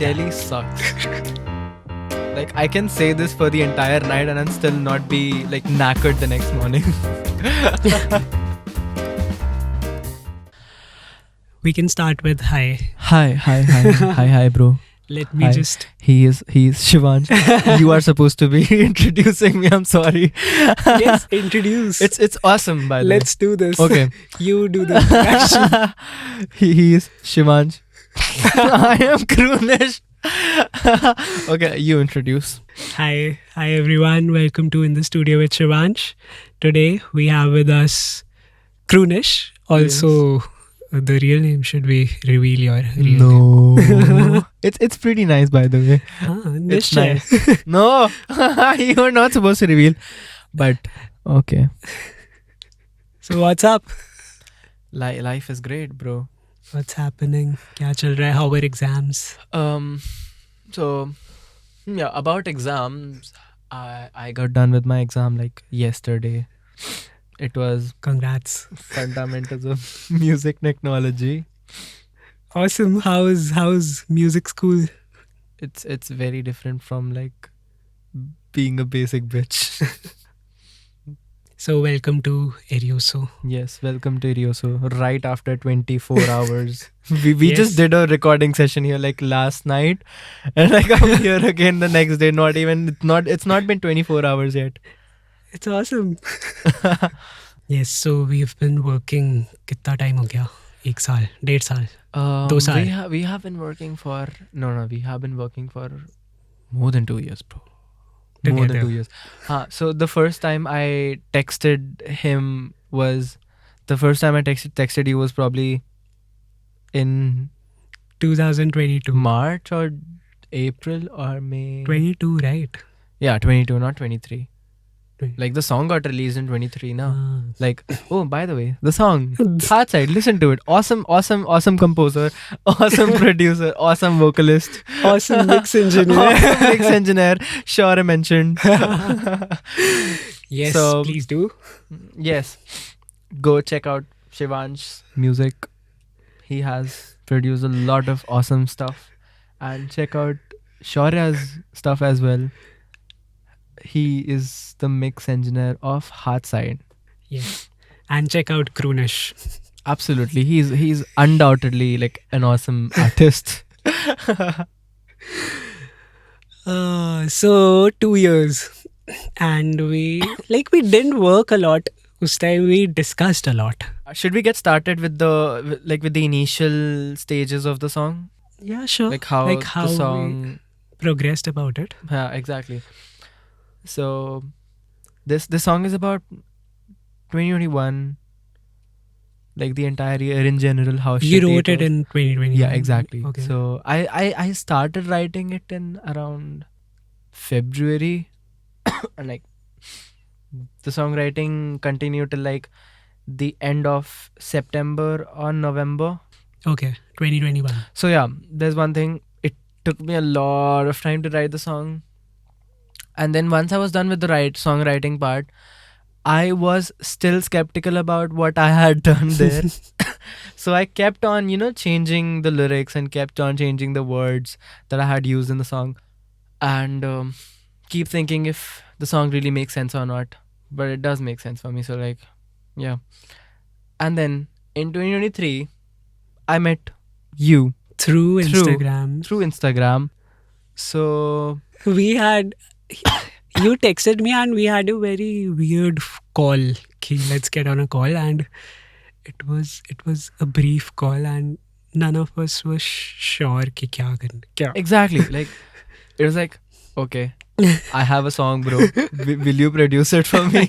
Delhi sucks. Like, I can say this for the entire night and then still not be like knackered the next morning. We can start with hi. Hi, bro. Let me Hi. just. He is Shivansh. You are supposed to be introducing me. I'm sorry. Yes, introduce. It's awesome, by the way. Let's do this. Okay. You do the introduction. he is Shivansh. I am Kroonish. Okay, you introduce. Hi everyone. Welcome to In the Studio with Shivansh. Today we have with us Kroonish. Also, the real name should be reveal your real name. It's pretty nice, by the way. It's nice. No, you are not supposed to reveal. But okay. So what's up? Life is great, bro. What's happening? क्या चल रहा है? How were exams? So yeah, about exams, I got done with my exam like yesterday. It was Congrats. fundamentals of music technology. Awesome. How's music school? It's very different from like being a basic bitch. So welcome to Erioso. Yes, welcome to Rioso. Right after 24 hours. We Yes. just did a recording session here like last night. And like I'm here again the next day. It's not been 24 hours yet. It's awesome. Yes, so we've been working. कितना time हो गया? 1 साल, 1.5 साल. 2 साल. We have been working for we have been working for more than 2 years, bro. More than Together. 2 years. So the first time I texted him was texted you was probably in 2022. March or April or May. 22, right? Yeah, 22, not 23. 20. Like the song got released in 23 now. Ah. Like, oh, by the way, the song, Hard Side, listen to it. Awesome composer, awesome producer, awesome vocalist. Awesome mix engineer. Awesome mix engineer. Sure, I mentioned. Yes, So- please do. Yes, go check out Shivansh's music. He has produced a lot of awesome stuff. And check out Shaurya's stuff as well. He is the mix engineer of Heartside. Yes. And check out Kroonish. Absolutely. He's undoubtedly like an awesome artist. So 2 years. And we didn't work a lot. Us time we discussed a lot. Should we get started with the initial stages of the song? Yeah, sure. Like how we the song. progressed about it. Yeah, exactly. So this song is about 2021, like the entire year in general. How You shitty wrote it was. in 2020. Yeah, exactly. Okay. So I started writing it in around February, and like the songwriting continued till like the end of September or November. Okay, 2021. So yeah, there's one thing. It took me a lot of time to write the song. And then once I was done with the songwriting part, I was still skeptical about what I had done there. So I kept on, changing the lyrics and kept on changing the words that I had used in the song. And keep thinking if the song really makes sense or not. But it does make sense for me. So like, yeah. And then in 2023, I met you Through Instagram. through Instagram. So We had... You texted me and we had a very weird call. Ki, let's get on a call, and it was a brief call and none of us was sure ki kya karna. Kya? exactly, like it was like, okay, I have a song, bro. Will you produce it for me?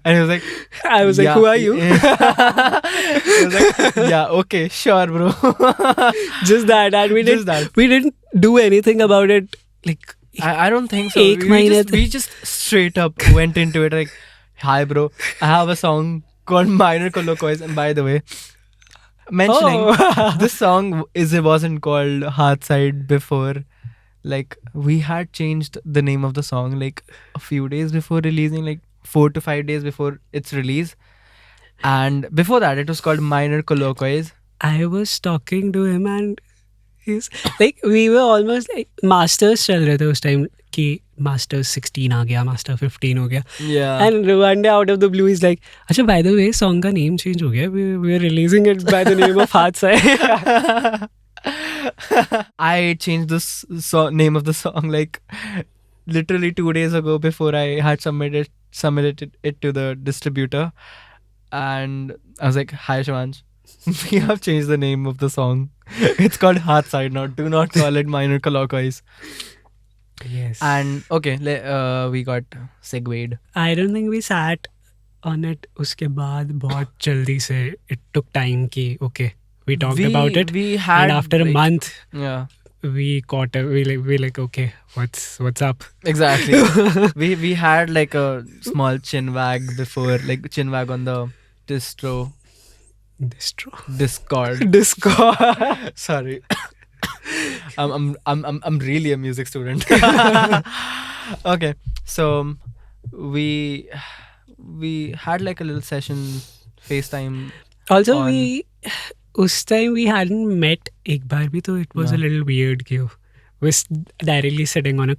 And he was like, I was like, "Yeah." who are you? He was like, yeah, okay, sure, bro. Just that, and we Just that. didn't do anything about it. Like, I don't think so. Ek mahine We just straight up went into it like, hi, bro. I have a song called Minor Colloquies. And by the way, mentioning this song wasn't called Heartside before. Like, we had changed the name of the song like a few days before releasing, like 4 to 5 days before its release. And before that, it was called Minor Colloquies. I was talking to him and He's like we were almost like masters चल रहे थे उस time कि masters 16 आ गया, master 15 हो गया. Yeah. And one day out of the blue, he's like, "अच्छा, by the way, song का name change हो गया. We're releasing it by the name of Haath Sai." I changed the name of the song like literally 2 days ago before I had submitted it to the distributor, and I was like, "Hi Shivansh, we have changed the name of the song. It's called Haath Side now. Do not call it Minor Colloquies." Yes. And okay, we got segued. I don't think we sat on it उसके बाद बहुत जल्दी से it took time कि okay, we talked about it, We had, and after a month yeah, we caught it. We like okay, what's up? exactly. we had like a small chin wag before, like chin wag on the Discord. Sorry. I'm really a music student. Okay, so we had like a little session, FaceTime. Also, on- उस time we hadn't met एक बार भी, तो it was a No. little weird कि was directly sitting on a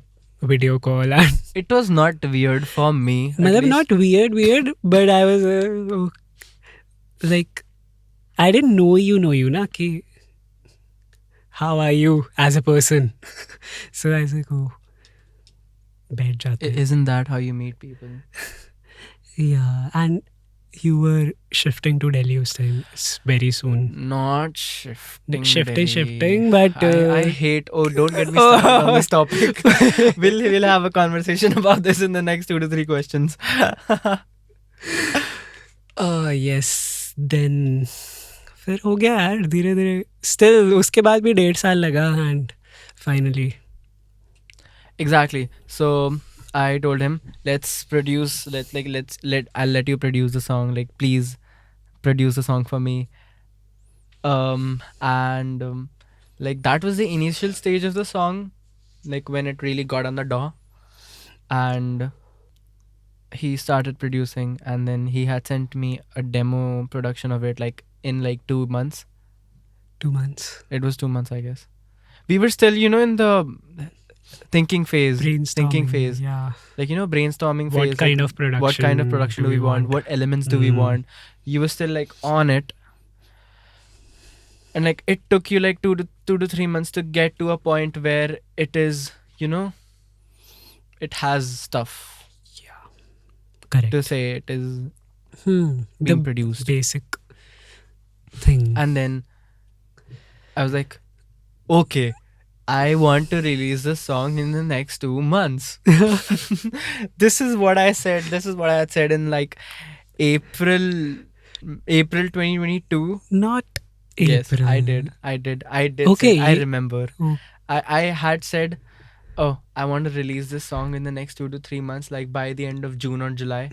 video call, and It was not weird for me. at मतलब least. not weird, but I was like, I didn't know you ना कि how are you as a person. So I was like, oh, बैठ जाते हैं. Isn't that how you meet people? Yeah, and you were shifting to Delhi this time very soon. Not shifting. Shifting, Delhi. but I hate. Oh, don't get me started on this topic. We'll have a conversation about this in the next 2 to 3 questions. yes, then फिर हो गया यार धीरे धीरे. Still उसके बाद भी 1.5 साल लगा, and finally. Exactly. So I told him, I'll let you produce the song. Like, please produce the song for me. Like that was the initial stage of the song, like when it really got on the door, and he started producing, and then he had sent me a demo production of it, like in like 2 months. 2 months. It was 2 months, I guess. We were still, in the thinking phase. Brainstorming. Phase. Yeah. Like, brainstorming phase. What kind of production? What kind of production do we want? What elements do we want? You were still like on it. And like it took you like 2 to 3 months to get to a point where it is, it has stuff Correct. to say it is The being produced. basic thing. And then I was like, okay, I want to release this song in the next 2 months. This is what I said. This is what I had said in like April 2022. Not Yes, April. I did. Okay, say- I remember. Oh. I had said, oh, I want to release this song in the next 2 to 3 months, like by the end of June or July.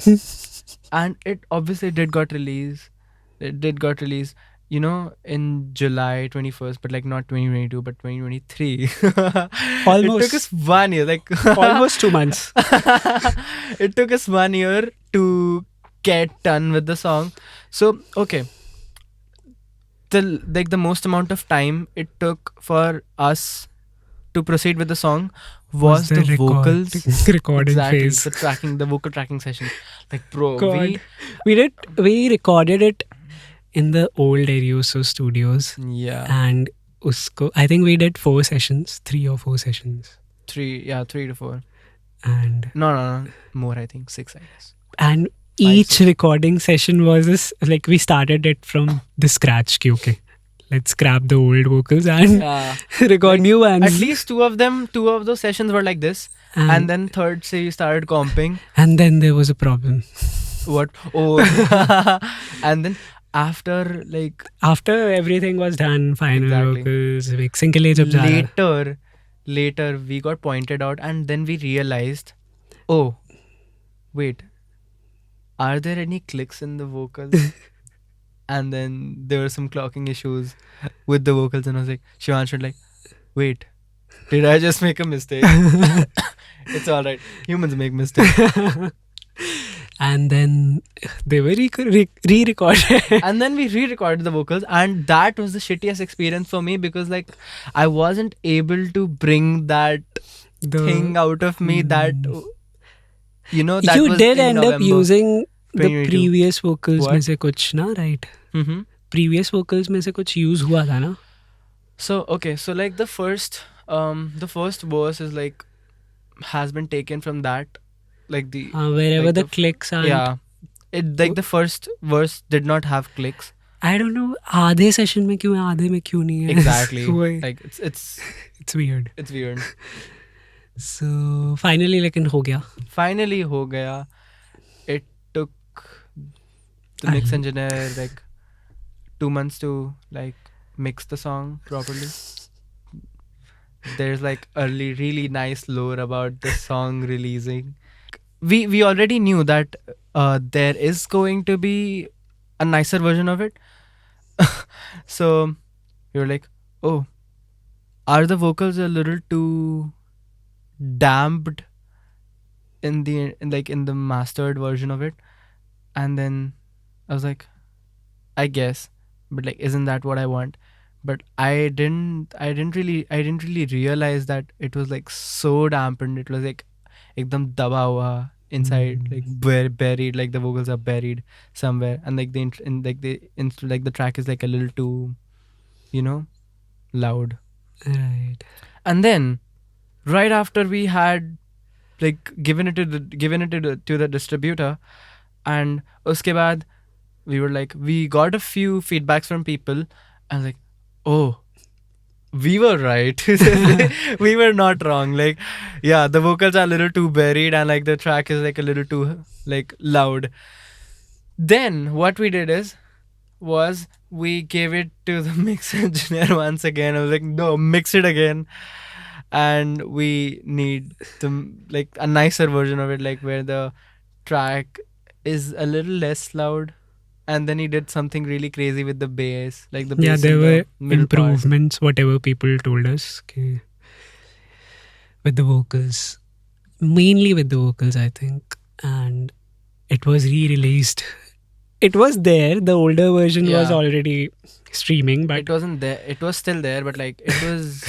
And it obviously did got released. It did got released, in July 21st, but like not 2022, but 2023. Almost. It took us 1 year, like Almost 2 months. it took us 1 year to get done with the song. So, okay. The most amount of time it took for us to proceed with the song was the vocals. Recording Exactly, phase. the vocal tracking session. Like, bro, God. We recorded it in the old Arioso studios, yeah, and I think we did 4 sessions, 3 or 4 sessions, 3 to 4. and No, more, I think 6, I guess. and each recording session was this, like we started it from the scratch. Okay, let's scrap the old vocals and Yeah. record new ones. At least two of those sessions were like this, and then third, say, you started comping. and then there was a problem. What? Oh, and then after Everything was done, final Exactly. vocals, mixing के लिए जब जा रहा. later we got pointed out, and then we realized, oh, wait, are there any clicks in the vocals? And then there were some clocking issues with the vocals, and I was like, Shivansh was like, wait, did I just make a mistake? It's all right. Humans make mistakes. And then they were re-recorded. And then we re-recorded the vocals, and that was the shittiest experience for me because like I wasn't able to bring that thing out of me that that You was did in end up November using the 2022. previous vocals में What? से कुछ ना, right? Mm-hmm. Previous vocals में से कुछ use हुआ था ना? So okay, so like the first verse is like has been taken from that, like the Wherever like the clicks are. yeah, it like the first verse did not have clicks. I don't know आधे session में क्यों है, आधे में क्यों नहीं है. Exactly. वही. Like It's weird. it's weird. So finally लेकिन हो गया. Finally हो गया. It took the mix engineer like 2 months to like mix the song properly. There's like really nice lore about the song releasing. We already knew that there is going to be a nicer version of it. So we were like, oh, are the vocals a little too damped in the mastered version of it? And then I was like, I guess, but like, isn't that what I want? But I didn't really realize that it was like so dampened. It was like ekdam daba hua inside, like buried, like the vocals are buried somewhere, and like the track is like a little too, loud. Right. And then right after we had like given it to the distributor, and uske baad we were like, we got a few feedbacks from people, and like, oh, we were right. We were not wrong. Like, yeah, the vocals are a little too buried, and like the track is like a little too like loud. Then what we did was we gave it to the mix engineer once again. I was like, no, mix it again, and we need like a nicer version of it, like where the track is a little less loud. And then he did something really crazy with the bass, like the bass. Yeah, there in were the middle part. improvements, whatever people told us. Okay. With the vocals. Mainly with the vocals, I think. And it was re-released. It was there. The older version was Yeah. already streaming, but It wasn't there. It was still there, but like it was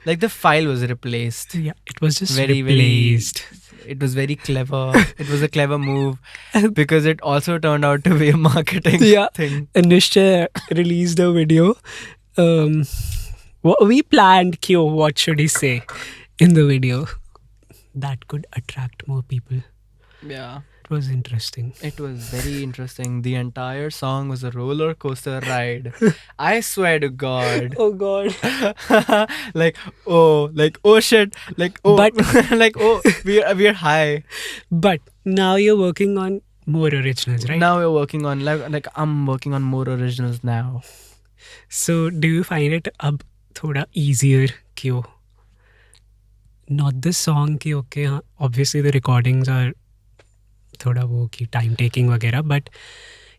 like the file was replaced. yeah, it was just Very, replaced. It was very clever. It was a clever move because it also turned out to be a marketing Yeah. thing. Nishcha released a video. We planned, what should he say in the video that could attract more people. Yeah. It was interesting. It was very interesting. The entire song was a roller coaster ride. I swear to God. Oh God. like oh shit, like oh, But- like oh, we're high. But now you're working on more originals, right? Now we're working on like I'm working on more originals now. So do you find it अब थोड़ा easier क्यों? Not the song कि okay, हाँ, obviously the recordings are थोड़ा वो कि time taking वगैरह, but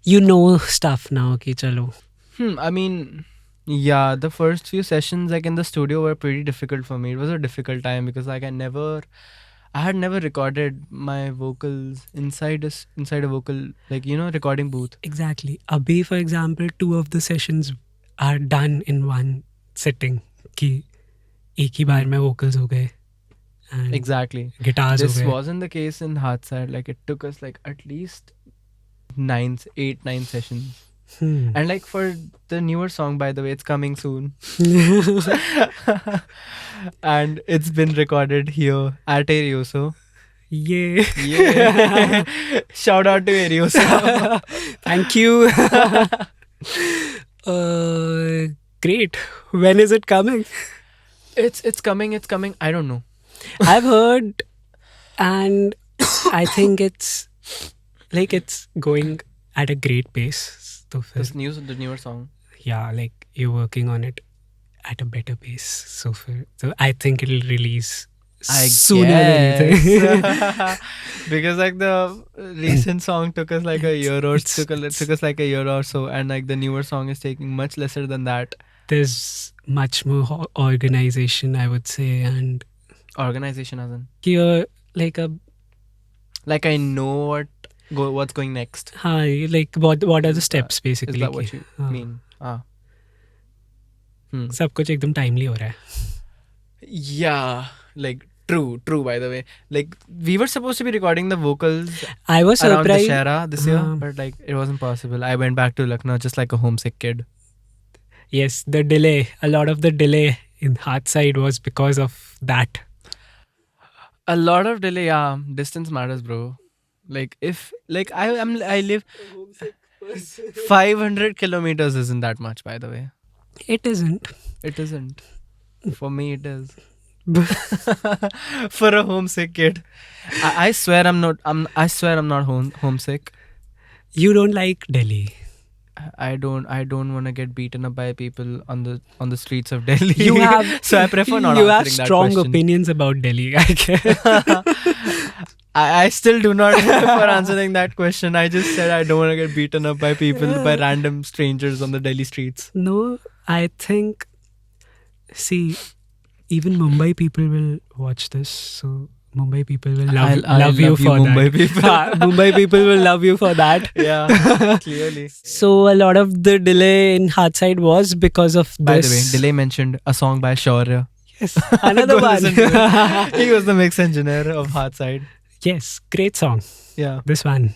you know stuff now कि चलो. I mean, yeah, the first few sessions like in the studio were pretty difficult for me. It was a difficult time because like I had never recorded my vocals inside a vocal, like recording booth. Exactly. Abhi, for example, 2 of the sessions are done in one sitting कि एक ही बार में vocals हो गए and Exactly. guitars This हो गए. wasn't the case in Hatside. Like it took us like at least 9 sessions. And like for the newer song, by the way, it's coming soon. And it's been recorded here at Arioso. Yeah. Yeah. Shout out to Arioso. Thank you. Great. When is it coming? It's coming. I don't know. I've heard, and I think it's going at a great pace. So The newer song. yeah, like you're working on it at a better pace. So I think it'll release sooner than you think. Because like the recent song took us like a year or took us like a year or so, and like the newer song is taking much lesser than that. There's much more organization, I would say, and Organization as in you're like I know what what's going next? हाँ, like what are the Is that- steps Is basically? that what you हाँ, mean? सब कुछ एकदम timely हो रहा है. Yeah, like true. By the way, like we were supposed to be recording the vocals I was around surprised. Dussehra this year, हाँ. but like it wasn't possible. I went back to Lucknow just like a homesick kid. Yes, the delay. A lot of the delay in Hatside was because of that. A lot of delay. Yeah, distance matters, bro. Like if like I live 500 kilometers isn't that much, by the way. It isn't. It isn't. For me, it is. For a homesick kid, I swear I'm not. I swear I'm not homesick. You don't like Delhi. I don't want to get beaten up by people on the streets of Delhi. You have so I prefer not You have answering that strong question. opinions about Delhi. I guess. I still do not prefer answering that question. I just said I don't want to get beaten up by people, by random strangers on the Delhi streets. No, I think. See, even Mumbai people will watch this, so Mumbai people will love you for Mumbai that. people. Mumbai people will love you for that. Yeah, clearly. So a lot of the delay in Hatside was because of this. By the way, Delay mentioned a song by Shaurya. Yes, another Go one. listen to it. He was the mix engineer of Hatside. Yes, great song. Yeah. This one.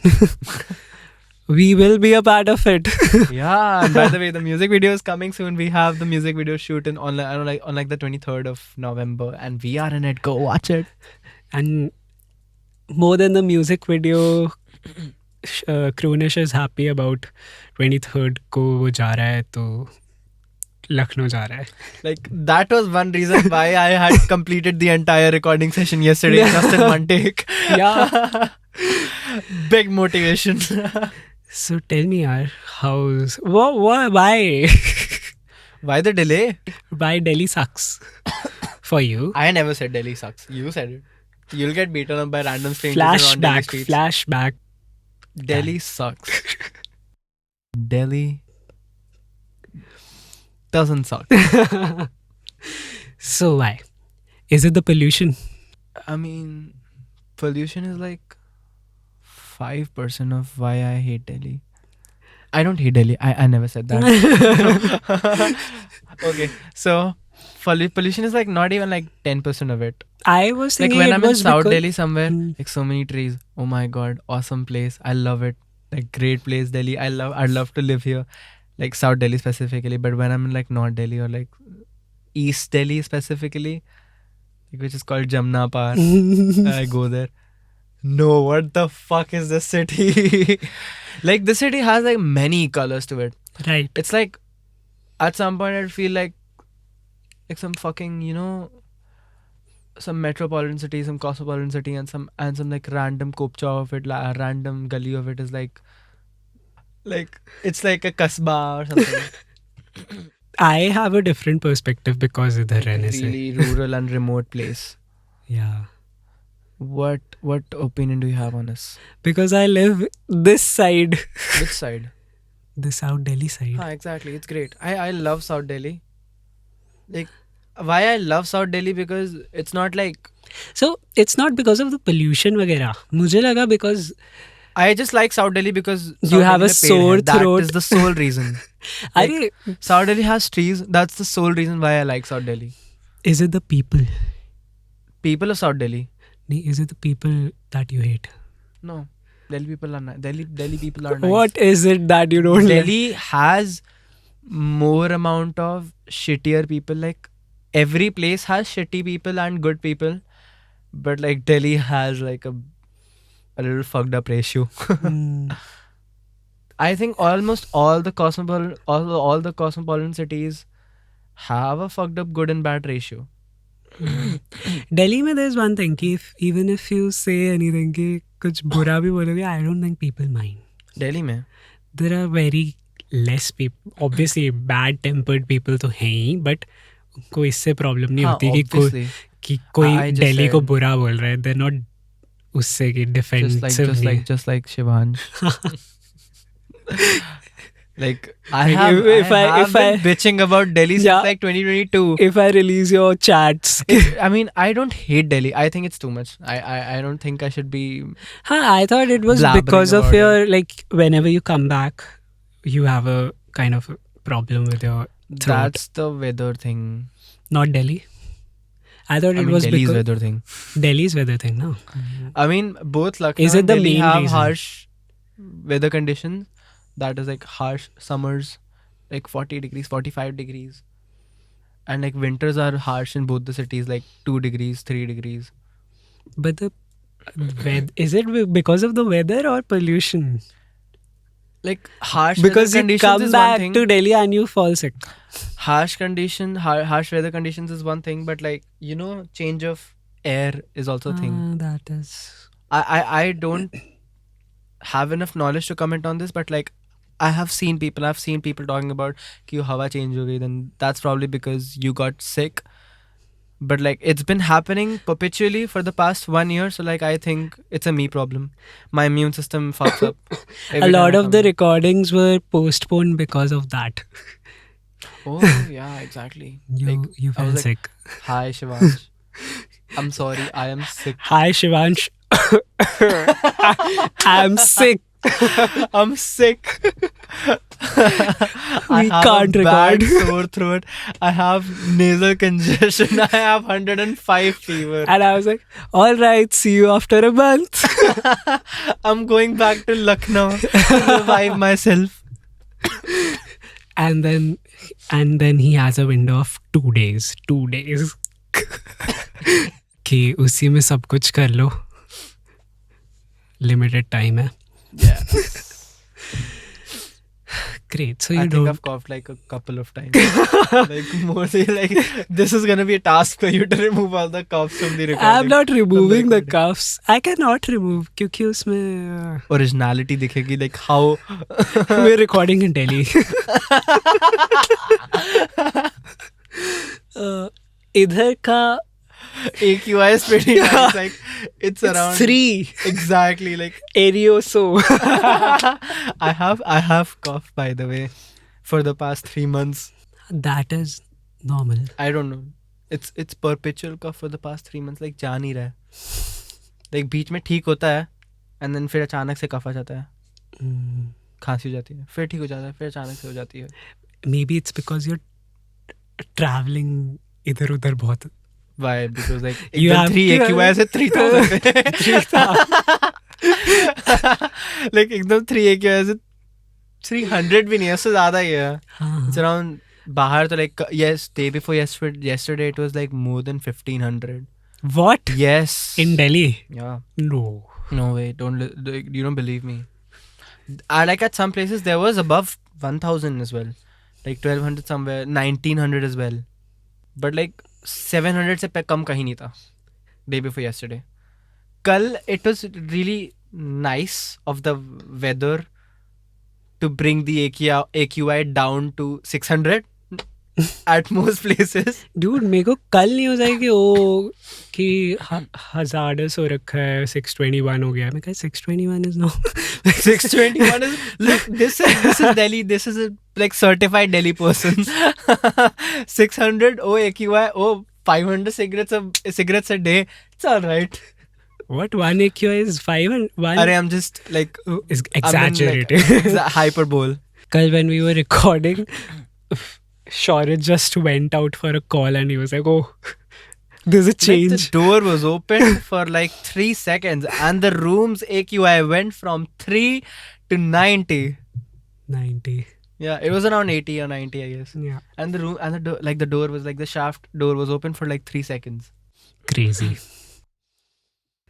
We will be a part of it. Yeah, and by the way, the music video is coming soon. We have the music video shoot in on like the 23rd of November, and we are in it. Go watch it. And more than the music video, Krunish is happy about 23rd को वो जा रहा है तो लखनऊ जा रहा है. Like that was one reason why I had completed the entire recording session yesterday just in one take. Yeah. Big motivation. So tell me, yaar, why? Why the delay? Why Delhi sucks for you? I never said Delhi sucks. You said it. You'll get beaten up by random strangers around Delhi streets. Flashback. Delhi sucks. Delhi doesn't suck. So why? Is it the pollution? I mean, pollution is like 5% of why I hate Delhi. I don't hate Delhi. I never said that. Okay, so pollution is like not even like 10% of it. I was Like thinking when it I'm in was South because- Delhi somewhere, Hmm. like so many trees. Oh my god, awesome place. I love it. Like great place, Delhi. I'd love to live here. Like South Delhi specifically. But when I'm in like North Delhi or like East Delhi specifically, like, which is called Jamna Par, I go there. No, what the fuck is this city? Like this city has like many colors to it. Right. It's like at some point I'd feel like some fucking, some metropolitan city, some cosmopolitan city, and some like random kopcha of it, a random gully of it is like it's like a kasbah or something. I have a different perspective because इधर रहने से. Really rural and remote place. Yeah. What opinion do you have on this? Because I live this side. Which side? The South Delhi side. Exactly. It's great. I love South Delhi. Like, why I love South Delhi because it's not like So it's not because of the pollution वगैरह. मुझे लगा because I just like South Delhi because You South have Delhi a में पेड़ sore है. throat. That is the sole reason. Like, अरे, South Delhi has trees. That's the sole reason why I like South Delhi. is it the people? People of South Delhi. Is it the people that you hate? No, Delhi people are nice. Delhi people are nice. What is it that you don't like? Delhi has more amount of shittier people. Like every place has shitty people and good people, but like Delhi has like a little fucked up ratio. Hmm. I think almost all the cosmopolitan cities have a fucked up good and bad ratio. Delhi में there's one thing कि even if you say anything कि कुछ बुरा भी बोलोगे, I don't think people mind. Delhi में There are very less people. Obviously bad tempered people तो हैं ही, but उनको इससे problem नहीं होती obviously. कि कोई I just दिल्ली को said- बुरा बोल रहा है. They're not उससे कि defensive नहीं. just like Shivansh. Like Like, I if I have if been I bitching about Delhi Yeah. since like 2022. if I release your chats, I mean, I don't hate Delhi. I think it's too much. I don't think I should be I thought it was blabbering because of about it. your, like, whenever you come back, you have a kind of a problem with your throat. That's the weather thing. Not Delhi. I thought I it mean, was Delhi's because weather thing. Delhi's weather thing, no? I mean, both Lucknow Is it and the Delhi main have reason? harsh weather conditions. That is like harsh summers, like 40 degrees, 45 degrees. And like winters are harsh in both the cities, like 2 degrees, 3 degrees. But the is it because of the weather or pollution? Like harsh weather Because you conditions come is one back thing. to Delhi and you fall sick. Harsh weather conditions is one thing, but like, change of air is also a thing. That is. I don't have enough knowledge to comment on this, but like I've seen people talking about कि हवा change हो गई, then that's probably because you got sick. But like it's been happening perpetually for the past 1 year, so like I think it's a me problem. My immune system fucks up. A every time lot I of come the here. recordings were postponed because of that. Oh yeah, exactly. You Like, you I felt was like, sick. hi Shivansh. I'm sorry, I am sick. Hi Shivansh. I'm sick. I'm sick. I We have can't a bad record. sore throat. I have nasal congestion. I have 105 fever. And I was like, all right, see you after a month. I'm going back to Lucknow to revive myself. And then he has a window of 2 days. 2 days. कि उसी में सब कुछ कर लो. Limited time है. Yeah. Great. So I you think don't. I've coughed like a couple of times. Like mostly like this is gonna be a task for you to remove all the coughs from the recording. I'm not removing the recording. cuffs. I cannot remove क्योंकि उसमें Originality दिखेगी, like how we're recording in Delhi. इधर का AQI is pretty nice. Like it's around 3 exactly like Arioso. I have cough, by the way, for the past 3 months. That is normal. I don't know. It's perpetual cough for the past 3 months. Like जा नहीं रहा है. Like बीच में ठीक होता है and then फिर अचानक से कफ आ जाता है. खांसी हो जाती है. फिर ठीक हो जाता है. फिर अचानक से हो जाती है. Maybe it's because you're traveling इधर उधर बहुत. Why? Because like You एकदम have 3 to- AQI से 3000 पे. 3,000. Like एकदम 3 AQI से 300 भी नहीं है, उससे ज़्यादा ही है. It's around बाहर तो like yes, day before yesterday it was like more than 1500. What? Yes. In Delhi? Yeah. No. No way. You don't believe me. I like at some places there was above 1000 as well. Like 1200 somewhere, 1900 as well. But like 700 से कम कहीं नहीं था. Day before yesterday. Kal it was really nice of the weather to bring the AQI down to 600 at most places. Dude, मेरे को कल news आई कि वो कि हजार्डस हो रखा है 621 हो गया. मैं कहा 621 is no. 621 is look. This is Delhi. This is a like certified Delhi person. 600 AQI. 500 cigarettes a day. It's all right. What? 1 AQI is 5 and 1 Arey, I'm just like is I'm exaggerating. in, like, hyperbole. Kal when we were recording, Shaurya just went out for a call and he was like, oh, there's a Like, change. the door was open for like 3 seconds and the room's AQI went from 3 to 90. 90. Yeah, it was around 80 or 90, I guess. Yeah. And the room and the door was like the shaft door was open for like 3 seconds. Crazy.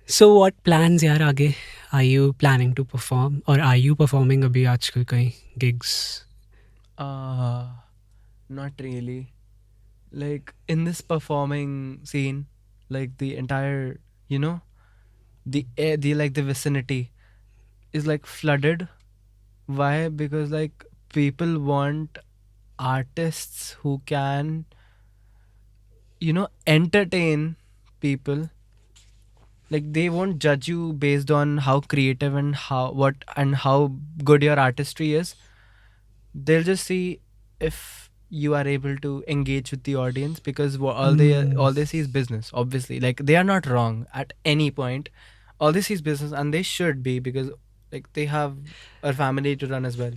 So what plans yaar आगे? Are you planning to perform or are you performing अभी आजकल कहीं gigs? Not really. Like in this performing scene, like the entire, the air, the vicinity is like flooded. Why? Because like people want artists who can, entertain people. Like they won't judge you based on how creative and how good your artistry is. they'll just see if you are able to engage with the audience, because all they see is business, obviously. Like, they are not wrong at any point. All they see is business, and they should be, because like they have a family to run as well.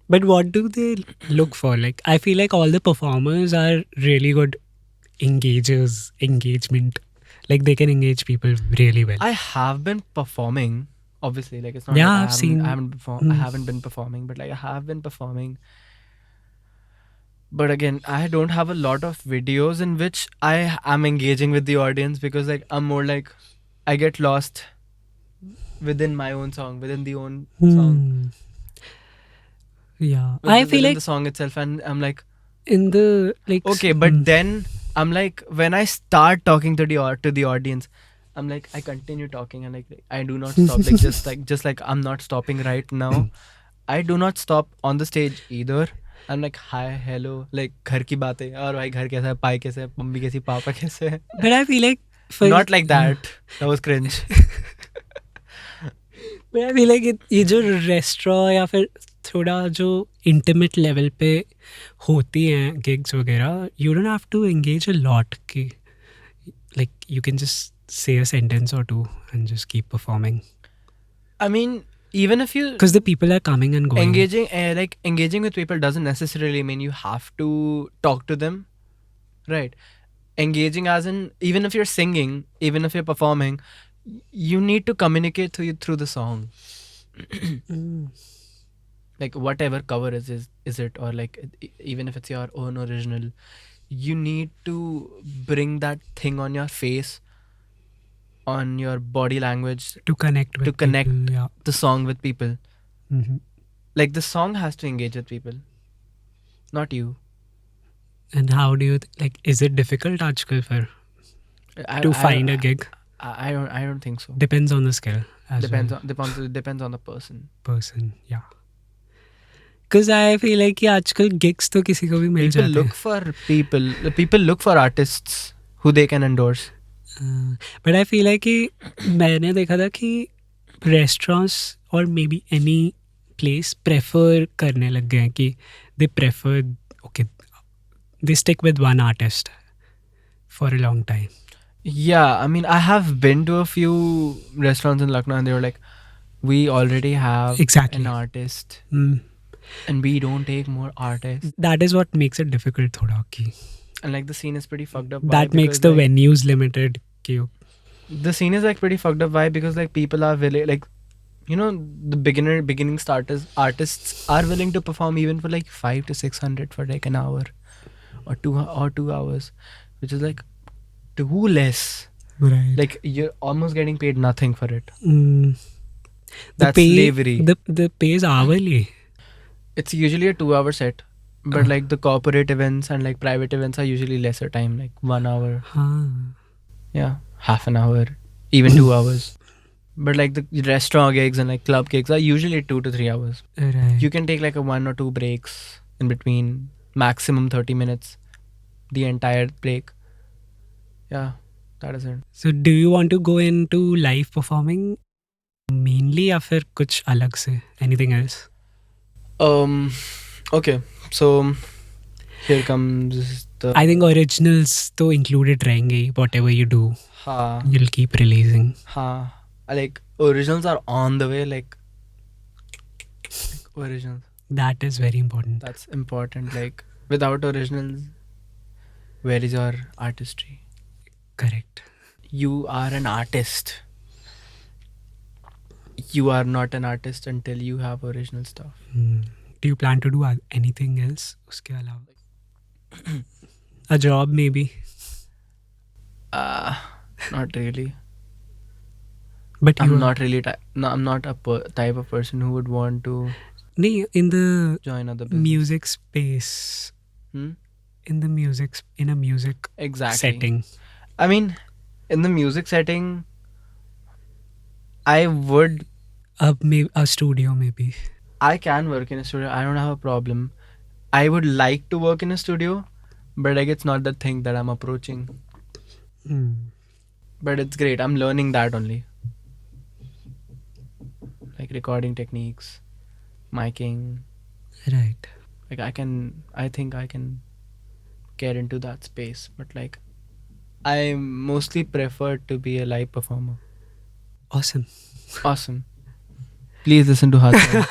But what do they look for? Like, I feel like all the performers are really good engagement. Like, they can engage people really well. I have been performing, obviously. Like, it's not Yeah, like I've seen- I haven't been performing, but like I have been performing. But again, I don't have a lot of videos in which I am engaging with the audience, because like I'm more like, I get lost within my own song, within the own song, Yeah, I feel within like the song itself, and I'm like, in the like. okay, but then I'm like, when I start talking to the audience, I'm like, I continue talking, and like I do not stop. Like just like I'm not stopping right now. I do not stop on the stage either. I'm like, hi, hello, like घर की बातें, और भाई घर कैसा है, पाई कैसे है, मम्मी कैसी, पापा कैसे है. But I feel like Not like that. That was cringe. But I feel like ये जो रेस्टोरेंट या फिर थोड़ा जो इंटीमेट लेवल पे होती हैं गिग्स वगैरह, you don't have to engage a lot की, like you can just say a sentence और to end just keep performing, I mean, even if you because the people are coming and going. engaging with people doesn't necessarily mean you have to talk to them, right? Engaging as in, even if you're singing, even if you're performing, you need to communicate through the song. Like whatever cover is it, or like even if it's your own original, you need to bring that thing on your face, on your body language, To connect with connect people, yeah. the song with people. Mhm. Like the song has to engage with people, not you. And how do you like, is it difficult आजकल for to find a gig? I don't think so. Depends on the skill as Depends well. depends on the person. Yeah. Because I feel like कि आजकल gigs तो किसी को भी मिल People जाते look for people look for artists who they can endorse. हैं. But I feel like कि मैंने देखा था कि restaurants or maybe any place prefer करने लग गए हैं कि they prefer, okay, they stick with one artist for a long time. Yeah, I mean, I have been to a few restaurants in Lucknow, and they were like, we already have Exactly. an artist, Mm. and we don't take more artists. That is what makes it difficult थोड़ा कि And like the scene is pretty fucked up. Why? that makes Because, the like, venues limited कि the scene is like pretty fucked up. Why? Because like people are willing, like, you know, the beginning starters artists are willing to perform even for like 500 to 600 for like an hour or 2 hours, which is like too less. right. Like you're almost getting paid nothing for it. The That's pay, slavery. The pay is hourly. It's usually a 2 hour set, but like the corporate events and like private events are usually lesser time, like 1 hour, yeah, half an hour, even 2 hours. But like the restaurant gigs and like club gigs are usually 2 to 3 hours. Right. You can take like a 1 or 2 breaks in between, maximum 30 minutes, the entire break. Yeah, that is it. So do you want to go into live performing mainly या फिर कुछ अलग से, anything else? Okay, so here comes the I think originals तो included रहेंगे ही, whatever you do. हाँ, You'll keep releasing. हाँ, like originals are on the way, like originals. That is very important. That's important. Like without originals, where is your artistry? Correct. You are an artist. You are not an artist until you have original stuff. Do you plan to do anything else उसके अलावा? A job maybe? Not really. But you I'm are- not really. I'm not a type of person who would want to नहीं, in the join other business. music space. Hmm? In a music Exactly. setting. I mean, in the music setting, I would. Maybe a studio maybe. I can work in a studio. I don't have a problem. I would like to work in a studio, but like it's not the thing that I'm approaching. But it's great. I'm learning that only. Like recording techniques, miking, Right. Like I think I can get into that space, but like I mostly prefer to be a live performer. Awesome. Awesome. Please listen to Hasan.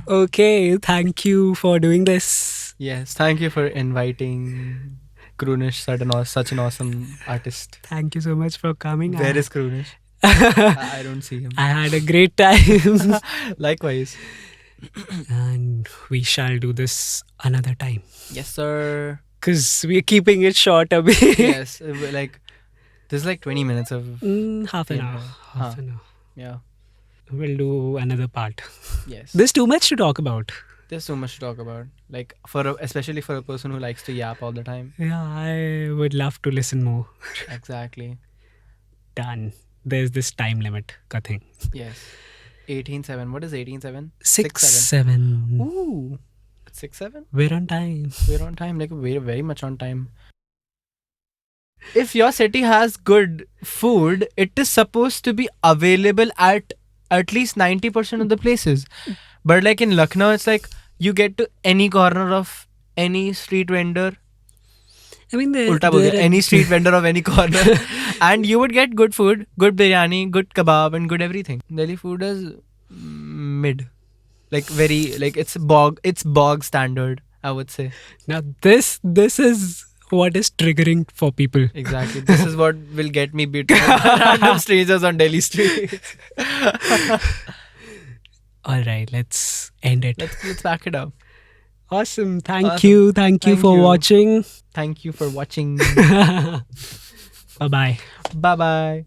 Okay, thank you for doing this. Yes, thank you for inviting Krunish, such an awesome artist. Thank you so much for coming. Where is Krunish? I I don't see him. had a great time. Likewise. And we shall do this another time. Yes, sir. Because we're keeping it short a bit. Yes, like this is like 20 minutes of Half an Yeah. hour. Half an hour. yeah. We'll do another part. Yes. There's too much to talk about. There's so much to talk about. Like especially for a person who likes to yap all the time. Yeah, I would love to listen more. Exactly. Done. There's this time limit ka thing. Yes. 18/7. What is 18/7? 6/7. Ooh. 6/7? We're on time. We're on time. Like we're very much on time. If your city has good food, it is supposed to be available at least 90% of the places. But like in Lucknow, it's like you get to any corner of any street vendor. I mean, Ulta bol diya, any street vendor of any corner. And you would get good food, good biryani, good kebab, and good everything. Delhi food is mid. Like very, like it's bog standard, I would say. Now this is what is triggering for people. Exactly. This is what will get me beat random strangers on Delhi streets. All right, let's end it. Let's back it up. Awesome. Thank Awesome. you. Thank you Thank for you. watching. Thank you for watching. Bye bye. Bye bye.